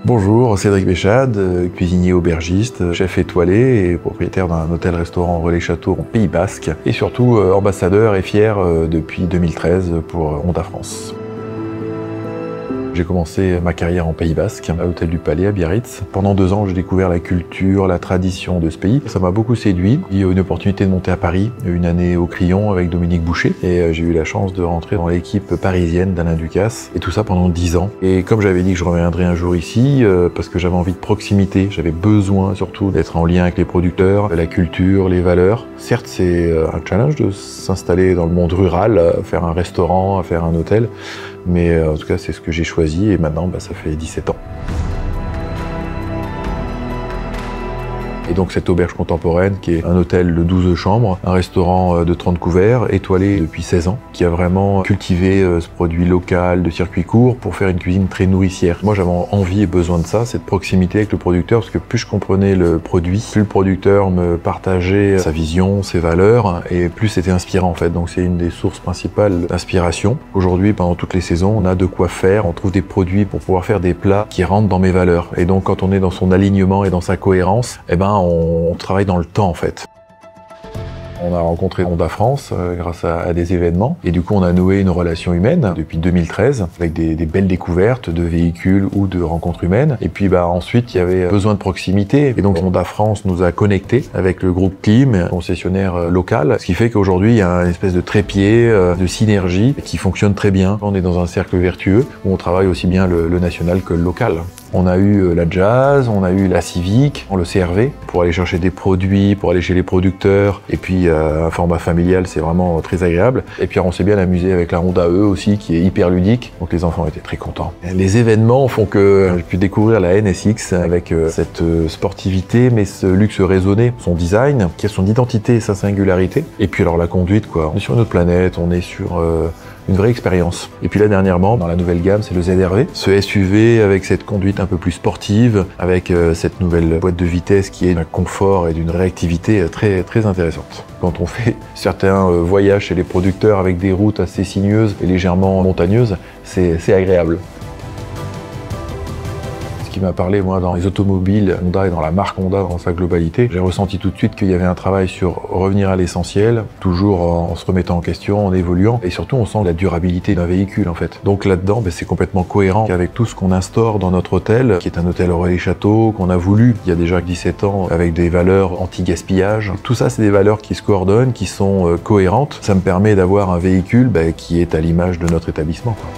Bonjour, Cédric Béchade, cuisinier aubergiste, chef étoilé et propriétaire d'un hôtel-restaurant Relais Château en Pays Basque et surtout ambassadeur et fier depuis 2013 pour Honda France. J'ai commencé ma carrière en Pays Basque, à l'Hôtel du Palais à Biarritz. Pendant 2 ans, j'ai découvert la culture, la tradition de ce pays. Ça m'a beaucoup séduit. Il y a eu une opportunité de monter à Paris, une année au Crillon avec Dominique Boucher. Et j'ai eu la chance de rentrer dans l'équipe parisienne d'Alain Ducasse. Et tout ça pendant 10 ans. Et comme j'avais dit que je reviendrais un jour ici, parce que j'avais envie de proximité, j'avais besoin surtout d'être en lien avec les producteurs, la culture, les valeurs. Certes, c'est un challenge de s'installer dans le monde rural, faire un restaurant, faire un hôtel. Mais en tout cas, c'est ce que j'ai choisi et maintenant, ça fait 17 ans. Et donc cette auberge contemporaine qui est un hôtel de 12 chambres, un restaurant de 30 couverts, étoilé depuis 16 ans, qui a vraiment cultivé ce produit local de circuit court pour faire une cuisine très nourricière. Moi j'avais envie et besoin de ça, cette proximité avec le producteur, parce que plus je comprenais le produit, plus le producteur me partageait sa vision, ses valeurs, et plus c'était inspirant en fait. Donc c'est une des sources principales d'inspiration. Aujourd'hui, pendant toutes les saisons, on a de quoi faire, on trouve des produits pour pouvoir faire des plats qui rentrent dans mes valeurs. Et donc quand on est dans son alignement et dans sa cohérence, on travaille dans le temps en fait. On a rencontré Honda France grâce à des événements et du coup on a noué une relation humaine depuis 2013 avec des belles découvertes de véhicules ou de rencontres humaines. Et puis ensuite il y avait besoin de proximité et donc Honda France nous a connectés avec le groupe Klim, concessionnaire local, ce qui fait qu'aujourd'hui il y a une espèce de trépied, de synergie qui fonctionne très bien. On est dans un cercle vertueux où on travaille aussi bien le national que le local. On a eu la Jazz, on a eu la Civic, le CRV pour aller chercher des produits, pour aller chez les producteurs. Et puis un format familial, c'est vraiment très agréable. Et puis on s'est bien amusé avec la Honda E aussi, qui est hyper ludique. Donc les enfants étaient très contents. Les événements font que j'ai pu découvrir la NSX avec cette sportivité, mais ce luxe raisonné, son design, qui a son identité et sa singularité. Et puis alors la conduite, quoi. On est sur une autre planète, on est sur une vraie expérience. Et puis là dernièrement, dans la nouvelle gamme, c'est le ZR-V. Ce SUV avec cette conduite un peu plus sportive, avec cette nouvelle boîte de vitesse qui est d'un confort et d'une réactivité très, très intéressante. Quand on fait certains voyages chez les producteurs avec des routes assez sinueuses et légèrement montagneuses, c'est agréable. Ce qui m'a parlé, moi, dans les automobiles Honda et dans la marque Honda dans sa globalité, j'ai ressenti tout de suite qu'il y avait un travail sur revenir à l'essentiel, toujours en se remettant en question, en évoluant, et surtout on sent la durabilité d'un véhicule en fait. Donc là-dedans, c'est complètement cohérent avec tout ce qu'on instaure dans notre hôtel, qui est un hôtel Relais Château, qu'on a voulu il y a déjà 17 ans, avec des valeurs anti-gaspillage. Tout ça, c'est des valeurs qui se coordonnent, qui sont cohérentes. Ça me permet d'avoir un véhicule qui est à l'image de notre établissement, quoi.